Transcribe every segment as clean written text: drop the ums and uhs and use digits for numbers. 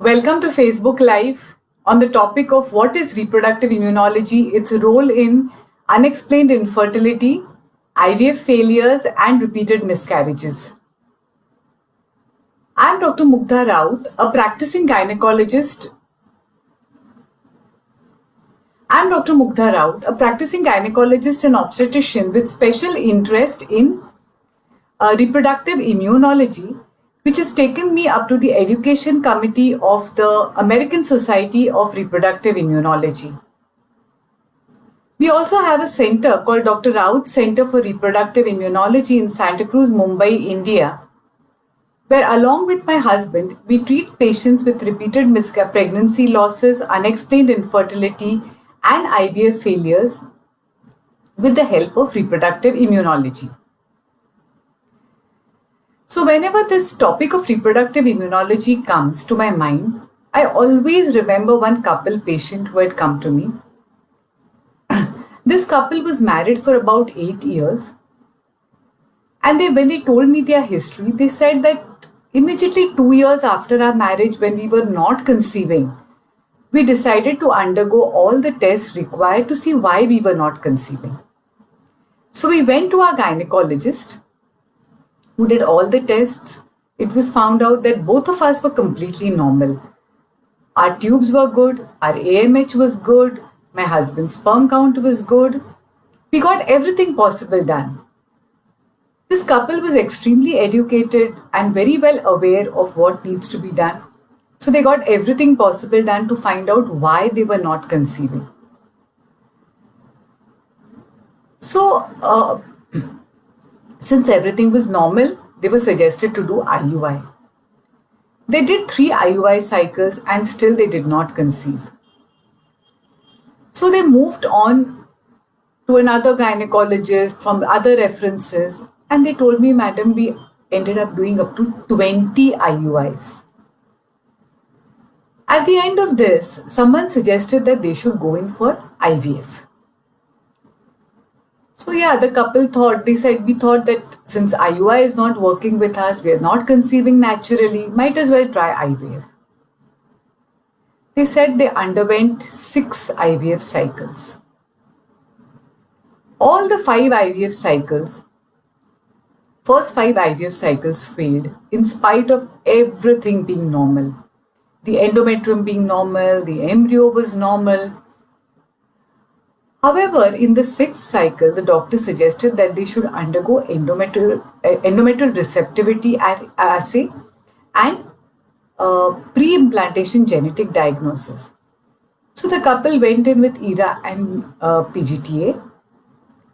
Welcome to Facebook Live on the topic of what is reproductive immunology, its role in unexplained infertility, IVF failures, and repeated miscarriages. I am Dr. Mugdha Raut, a practicing gynecologist. And obstetrician with special interest in reproductive immunology, which has taken me up to the education committee of the American Society of Reproductive Immunology. We also have a center called Dr. Raut Center for Reproductive Immunology in Santa Cruz, Mumbai, India, where along with my husband, we treat patients with repeated pregnancy losses, unexplained infertility, and IVF failures with the help of reproductive immunology. So whenever this topic of reproductive immunology comes to my mind, I always remember one couple patient who had come to me. This couple was married for about 8 years. And when they told me their history, they said that immediately 2 years after our marriage, when we were not conceiving, we decided to undergo all the tests required to see why we were not conceiving. So we went to our gynecologist, who did all the tests. It was found out that both of us were completely normal. Our tubes were good, our AMH was good, my husband's sperm count was good. We got everything possible done. This couple was extremely educated and very well aware of what needs to be done. So they got everything possible done to find out why they were not conceiving. So, since everything was normal, they were suggested to do IUI. They did 3 IUI cycles and still they did not conceive. So they moved on to another gynecologist from other references, and they told me, Madam, we ended up doing up to 20 IUIs. At the end of this, someone suggested that they should go in for IVF. So yeah, the couple thought, we thought that since IUI is not working with us, we are not conceiving naturally, might as well try IVF. They said they underwent 6 IVF cycles. All the 5 IVF cycles, first 5 IVF cycles failed in spite of everything being normal. The endometrium being normal, the embryo was normal. However, in the 6th cycle, the doctor suggested that they should undergo endometrial receptivity assay and pre-implantation genetic diagnosis. So the couple went in with ERA and PGTA.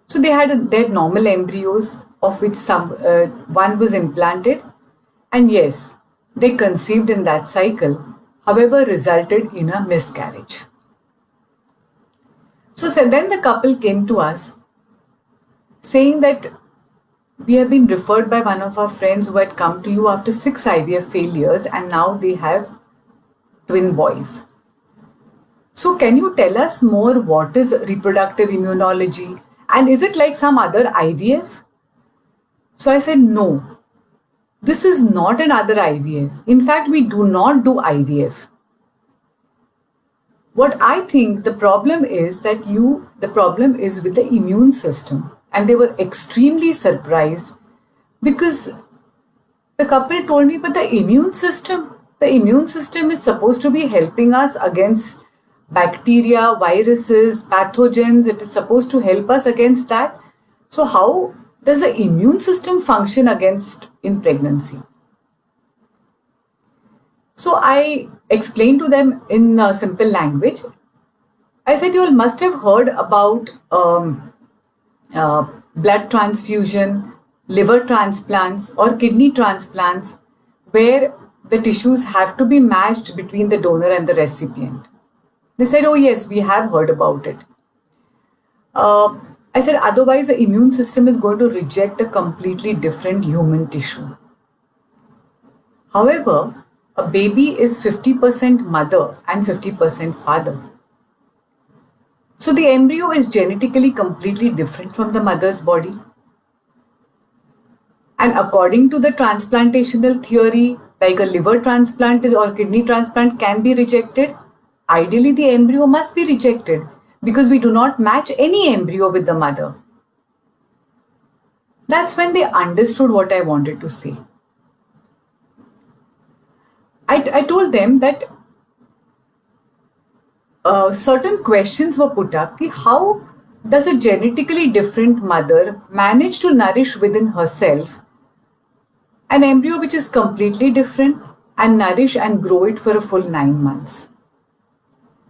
So they had normal embryos, of which one was implanted, and yes, they conceived in that cycle, however resulted in a miscarriage. So then the couple came to us saying that we have been referred by one of our friends who had come to you after 6 IVF failures and now they have twin boys. So can you tell us more, what is reproductive immunology and is it like some other IVF? So I said, no, this is not another IVF. In fact, we do not do IVF. What I think the problem is with the immune system, and they were extremely surprised because the couple told me, but the immune system is supposed to be helping us against bacteria, viruses, pathogens. It is supposed to help us against that. So how does the immune system function in pregnancy? So I explained to them in simple language. I said, you all must have heard about blood transfusion, liver transplants or kidney transplants where the tissues have to be matched between the donor and the recipient. They said, oh yes, we have heard about it. I said, otherwise the immune system is going to reject a completely different human tissue. However, a baby is 50% mother and 50% father. So the embryo is genetically completely different from the mother's body. And according to the transplantational theory, like a liver transplant is, or kidney transplant can be rejected, ideally the embryo must be rejected because we do not match any embryo with the mother. That's when they understood what I wanted to say. I told them that certain questions were put up. How does a genetically different mother manage to nourish within herself an embryo which is completely different and nourish and grow it for a full 9 months?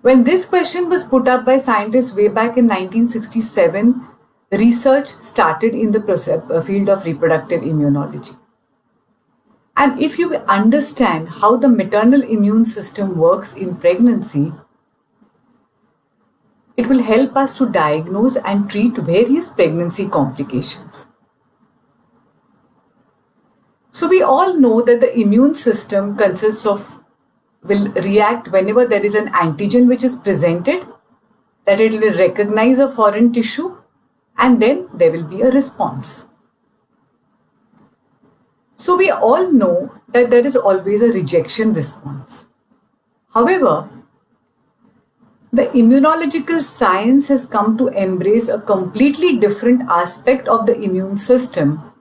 When this question was put up by scientists way back in 1967, research started in the field of reproductive immunology. And if you understand how the maternal immune system works in pregnancy, it will help us to diagnose and treat various pregnancy complications. So we all know that the immune system will react whenever there is an antigen which is presented, that it will recognize a foreign tissue, and then there will be a response. So we all know that there is always a rejection response. However, the immunological science has come to embrace a completely different aspect of the immune system,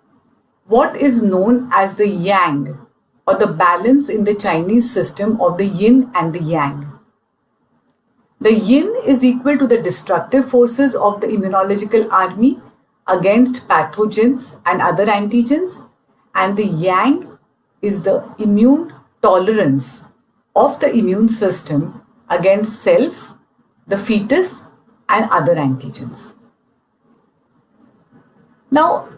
what is known as the yang, or the balance in the Chinese system of the yin and the yang. The yin is equal to the destructive forces of the immunological army against pathogens and other antigens, and the yang is the immune tolerance of the immune system against self, the fetus, and other antigens. Now,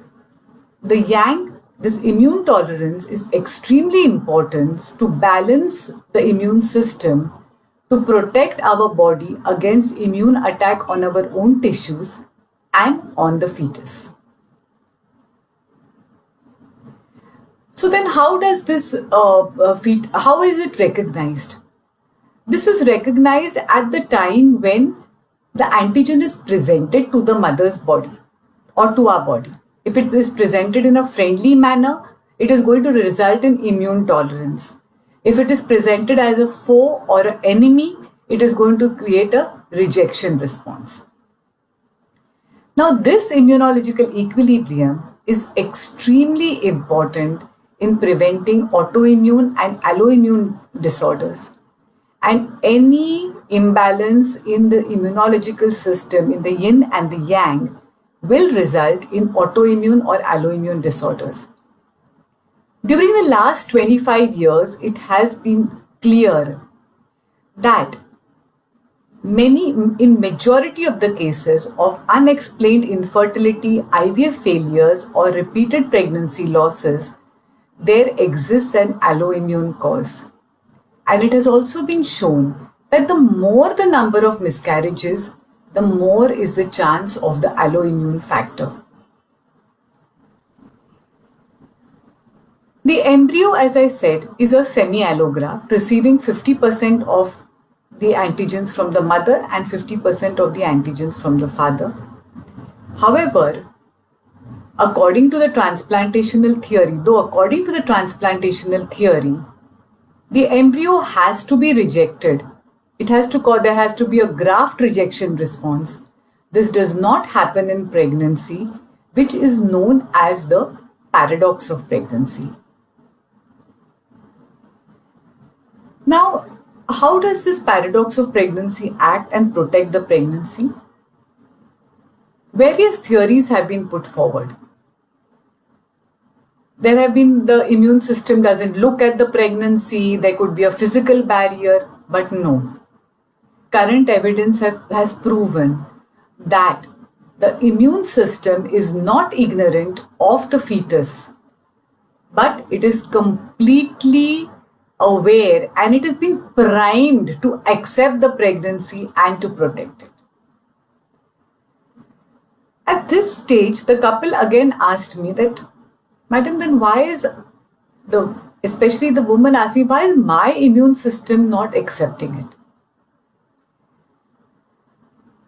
the yang, this immune tolerance, is extremely important to balance the immune system to protect our body against immune attack on our own tissues and on the fetus. So then how does this how is it recognized? This is recognized at the time when the antigen is presented to the mother's body or to our body. If it is presented in a friendly manner, it is going to result in immune tolerance. If it is presented as a foe or an enemy, it is going to create a rejection response. Now, this immunological equilibrium is extremely important in preventing autoimmune and alloimmune disorders. And any imbalance in the immunological system, in the yin and the yang, will result in autoimmune or alloimmune disorders. During the last 25 years, it has been clear that in majority of the cases of unexplained infertility, IVF failures, or repeated pregnancy losses, there exists an alloimmune cause. And it has also been shown that the more the number of miscarriages, the more is the chance of the alloimmune factor. The embryo, as I said, is a semi-allograft receiving 50% of the antigens from the mother and 50% of the antigens from the father. However, according to the transplantational theory, the embryo has to be rejected. There has to be a graft rejection response. This does not happen in pregnancy, which is known as the paradox of pregnancy. Now, how does this paradox of pregnancy act and protect the pregnancy? Various theories have been put forward. There have been the immune system doesn't look at the pregnancy, there could be a physical barrier, but no. Current evidence has proven that the immune system is not ignorant of the fetus, but it is completely aware and it has been primed to accept the pregnancy and to protect it. At this stage, the couple again asked me that, Madam, then why is especially the woman asked me, why is my immune system not accepting it?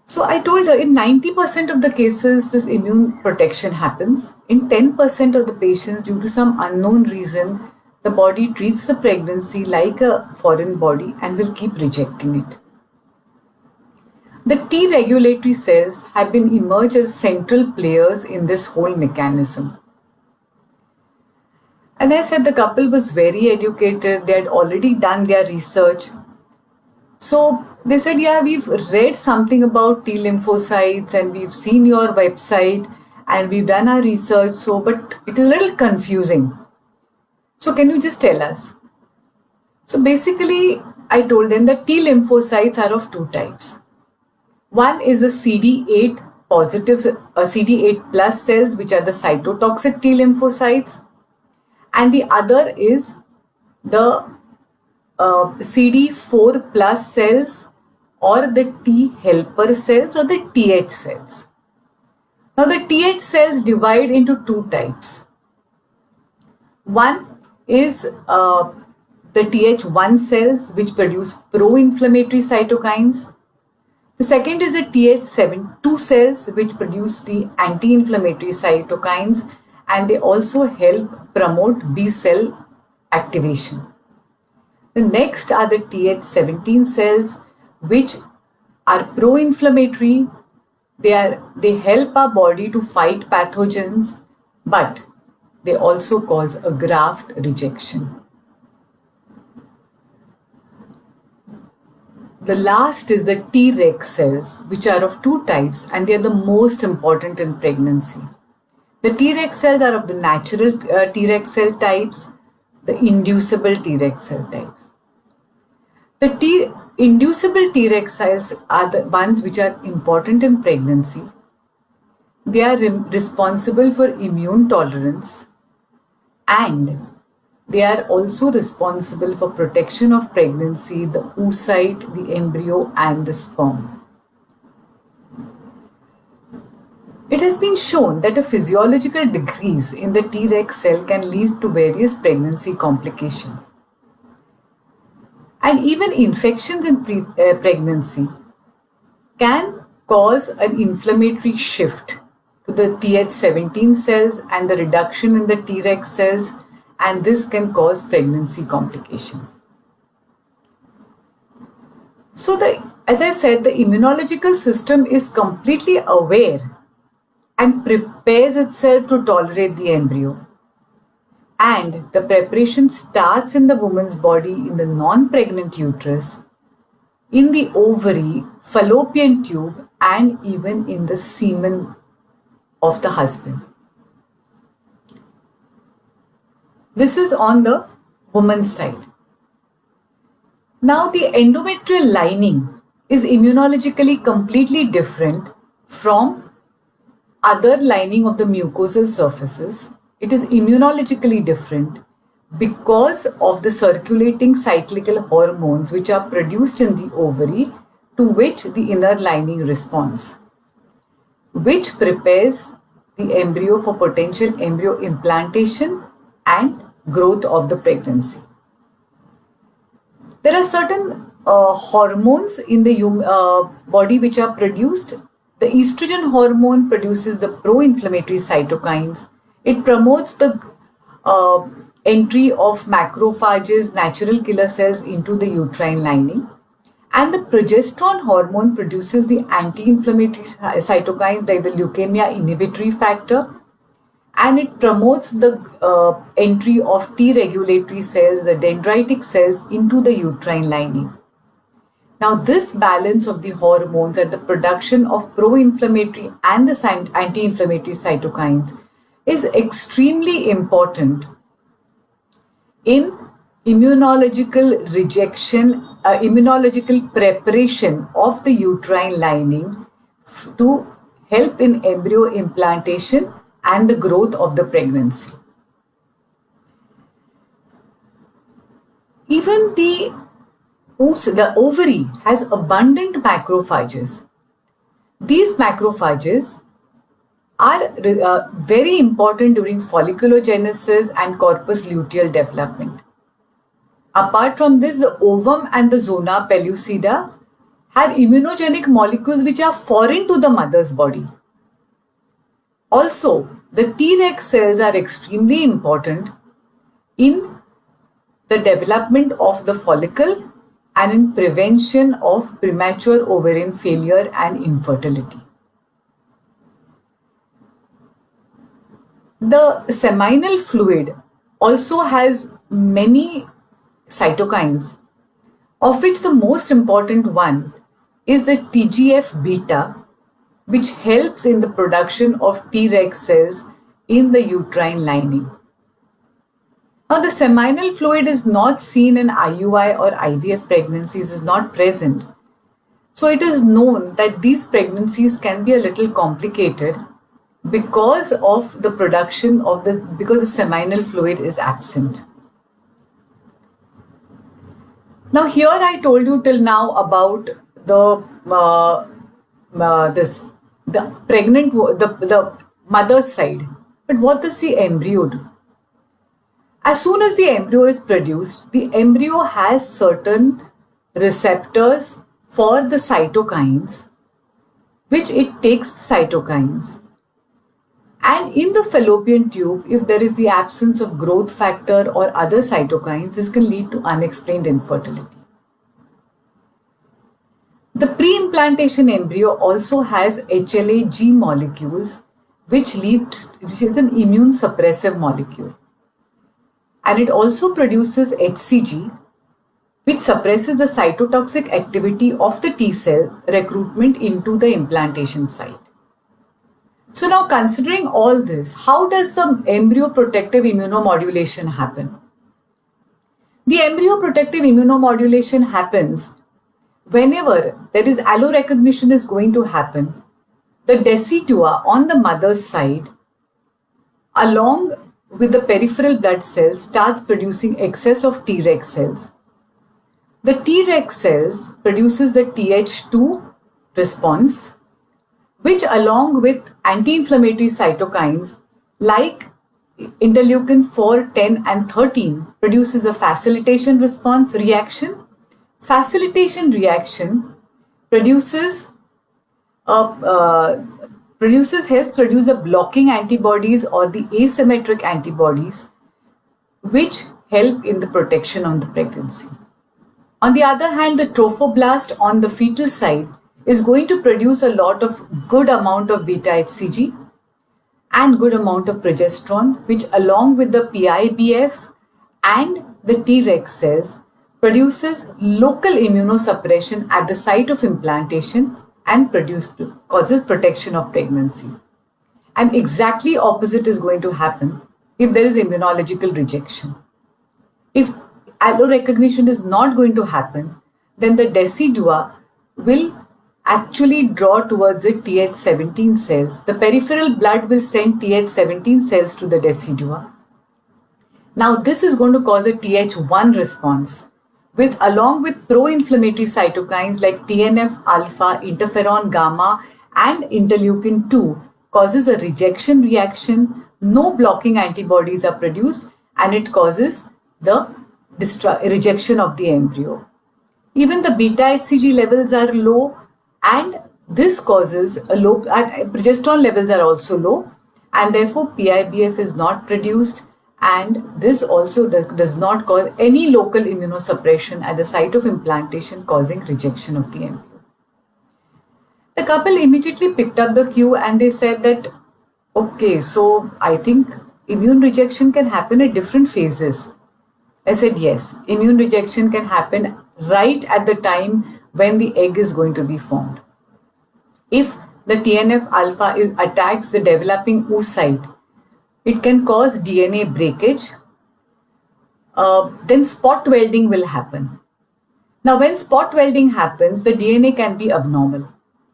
So I told her in 90% of the cases, this immune protection happens. In 10% of the patients, due to some unknown reason, the body treats the pregnancy like a foreign body and will keep rejecting it. The T regulatory cells have been emerged as central players in this whole mechanism. And I said the couple was very educated, they had already done their research. So they said, yeah, we've read something about T lymphocytes and we've seen your website and we've done our research, but it is a little confusing. So can you just tell us? So basically, I told them that T lymphocytes are of two types. One is the CD8 positive, CD8 plus cells, which are the cytotoxic T lymphocytes, and the other is the CD4 plus cells or the T helper cells or the TH cells. Now the TH cells divide into two types. One is the TH1 cells, which produce pro-inflammatory cytokines. The second is the TH2 cells, which produce the anti-inflammatory cytokines, and they also help promote B cell activation. The next are the TH17 cells, which are pro-inflammatory. They help our body to fight pathogens, but they also cause a graft rejection. The last is the Treg cells, which are of two types, and they are the most important in pregnancy. The Treg cells are of the natural Treg cell types, the inducible Treg cell types. The inducible Treg cells are the ones which are important in pregnancy. They are responsible for immune tolerance, and they are also responsible for protection of pregnancy, the oocyte, the embryo, and the sperm. It has been shown that a physiological decrease in the Treg cell can lead to various pregnancy complications. And even infections in pregnancy can cause an inflammatory shift to the TH17 cells and the reduction in the Treg cells, and this can cause pregnancy complications. So as I said, the immunological system is completely aware and prepares itself to tolerate the embryo. And the preparation starts in the woman's body, in the non-pregnant uterus, in the ovary, fallopian tube, and even in the semen of the husband. This is on the woman's side. Now the endometrial lining is immunologically completely different from other lining of the mucosal surfaces. It is immunologically different because of the circulating cyclical hormones which are produced in the ovary, to which the inner lining responds, which prepares the embryo for potential embryo implantation and growth of the pregnancy. There are certain hormones in the body which are produced. The estrogen hormone produces the pro-inflammatory cytokines. It promotes the entry of macrophages, natural killer cells, into the uterine lining. And the progesterone hormone produces the anti-inflammatory cytokines like the leukemia inhibitory factor, and it promotes the entry of T regulatory cells, the dendritic cells, into the uterine lining. Now, this balance of the hormones and the production of pro-inflammatory and the anti-inflammatory cytokines is extremely important in immunological rejection, immunological preparation of the uterine lining to help in embryo implantation and the growth of the pregnancy. Even the ovary has abundant macrophages. These macrophages are very important during folliculogenesis and corpus luteal development. Apart from this, the ovum and the zona pellucida have immunogenic molecules which are foreign to the mother's body. Also, the Treg cells are extremely important in the development of the follicle and in prevention of premature ovarian failure and infertility. The seminal fluid also has many cytokines, of which the most important one is the TGF beta, which helps in the production of Treg cells in the uterine lining. Now, the seminal fluid is not seen in IUI or IVF pregnancies, is not present. So it is known that these pregnancies can be a little complicated because of the production of because the seminal fluid is absent. Now here I told you till now about the mother's side. But what does the embryo do? As soon as the embryo is produced, the embryo has certain receptors for the cytokines, which it takes the cytokines. And in the fallopian tube, if there is the absence of growth factor or other cytokines, this can lead to unexplained infertility. The pre-implantation embryo also has HLA-G molecules, which is an immune suppressive molecule. And it also produces HCG, which suppresses the cytotoxic activity of the T cell recruitment into the implantation site. So now, considering all this, how does the embryo protective immunomodulation happen? The embryo protective immunomodulation happens whenever there is allorecognition is going to happen. The decidua on the mother's side, along with the peripheral blood cells, starts producing excess of Treg cells. The Treg cells produces the Th2 response, which along with anti-inflammatory cytokines like interleukin 4, 10 and 13 produces a facilitation response reaction. Facilitation reaction helps produce the blocking antibodies or the asymmetric antibodies, which help in the protection of the pregnancy. On the other hand, the trophoblast on the fetal side is going to produce a lot of good amount of beta HCG and good amount of progesterone, which along with the PIBF and the Treg cells produces local immunosuppression at the site of implantation and causes protection of pregnancy. And exactly opposite is going to happen if there is immunological rejection. If allorecognition is not going to happen, then the decidua will actually draw towards the Th17 cells. The peripheral blood will send Th17 cells to the decidua. Now this is going to cause a Th1 response, along with pro-inflammatory cytokines like TNF alpha, interferon gamma and interleukin 2 causes a rejection reaction. No blocking antibodies are produced and it causes the rejection of the embryo. Even the beta HCG levels are low, and this causes a low, and progesterone levels are also low, and therefore PIBF is not produced, and this also does not cause any local immunosuppression at the site of implantation, causing rejection of the embryo. The couple immediately picked up the cue and they said that, okay, so I think immune rejection can happen at different phases. I said, yes, immune rejection can happen right at the time when the egg is going to be formed. If the TNF alpha attacks the developing oocyte, it can cause DNA breakage. Then spot welding will happen. Now, when spot welding happens, the DNA can be abnormal,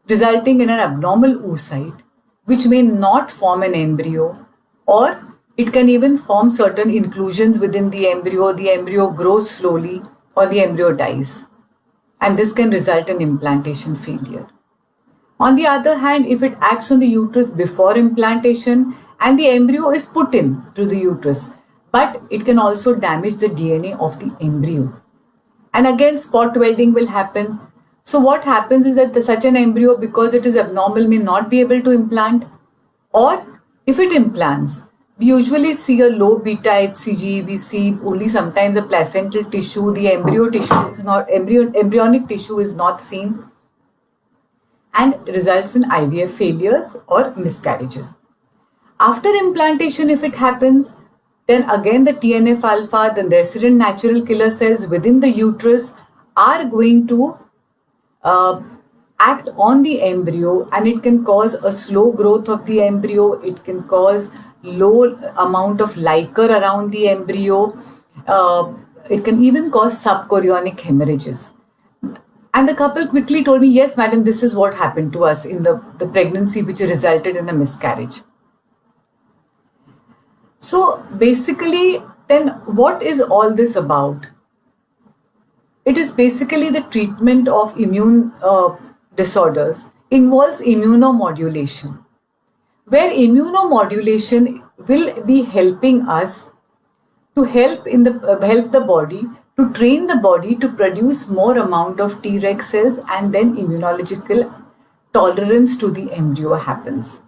resulting in an abnormal oocyte, which may not form an embryo, or it can even form certain inclusions within the embryo grows slowly, or the embryo dies. And this can result in implantation failure. On the other hand, if it acts on the uterus before implantation and the embryo is put in through the uterus, but it can also damage the DNA of the embryo. And again, spot welding will happen. So what happens is that such an embryo, because it is abnormal, may not be able to implant, or if it implants, we usually see a low beta HCG. We see only sometimes a placental tissue. The embryo tissue is not embryonic tissue is not seen, and results in IVF failures or miscarriages. After implantation, if it happens, then again the TNF alpha, the resident natural killer cells within the uterus are going to act on the embryo, and it can cause a slow growth of the embryo. It can cause low amount of liquor around the embryo. It can even cause subchorionic hemorrhages. And the couple quickly told me, yes, madam, this is what happened to us in the pregnancy which resulted in a miscarriage. So basically, then what is all this about? It is basically the treatment of immune disorders involves immunomodulation, where immunomodulation will be helping us to help the body, to train the body to produce more amount of Treg cells, and then immunological tolerance to the embryo happens.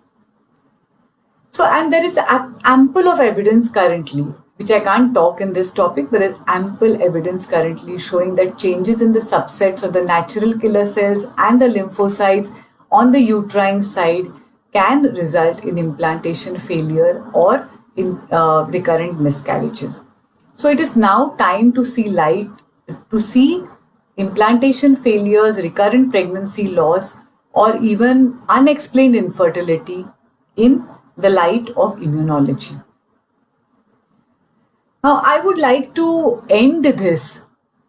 So, and there is ample of evidence currently, which I can't talk in this topic, but there is ample evidence currently showing that changes in the subsets of the natural killer cells and the lymphocytes on the uterine side can result in implantation failure or in recurrent miscarriages. So it is now time to see light, to see implantation failures, recurrent pregnancy loss, or even unexplained infertility in the light of immunology. Now, I would like to end this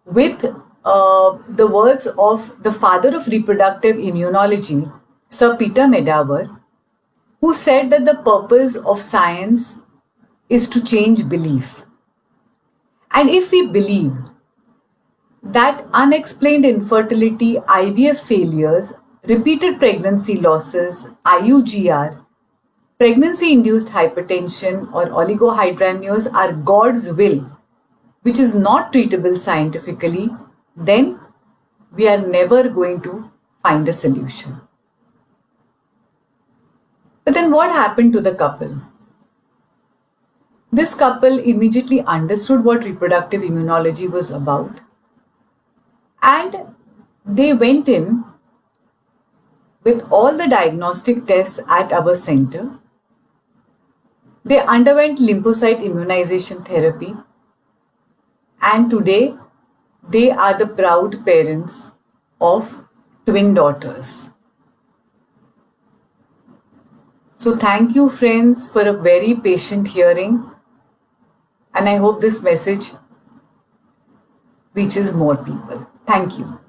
with the words of the father of reproductive immunology, Sir Peter Medawer, who said that the purpose of science is to change belief. And if we believe that unexplained infertility, IVF failures, repeated pregnancy losses, IUGR, pregnancy-induced hypertension or oligohydramnios are God's will, which is not treatable scientifically, then we are never going to find a solution. But then what happened to the couple? This couple immediately understood what reproductive immunology was about, and they went in with all the diagnostic tests at our center. They underwent lymphocyte immunization therapy, and today they are the proud parents of twin daughters. So thank you, friends, for a very patient hearing, and I hope this message reaches more people. Thank you.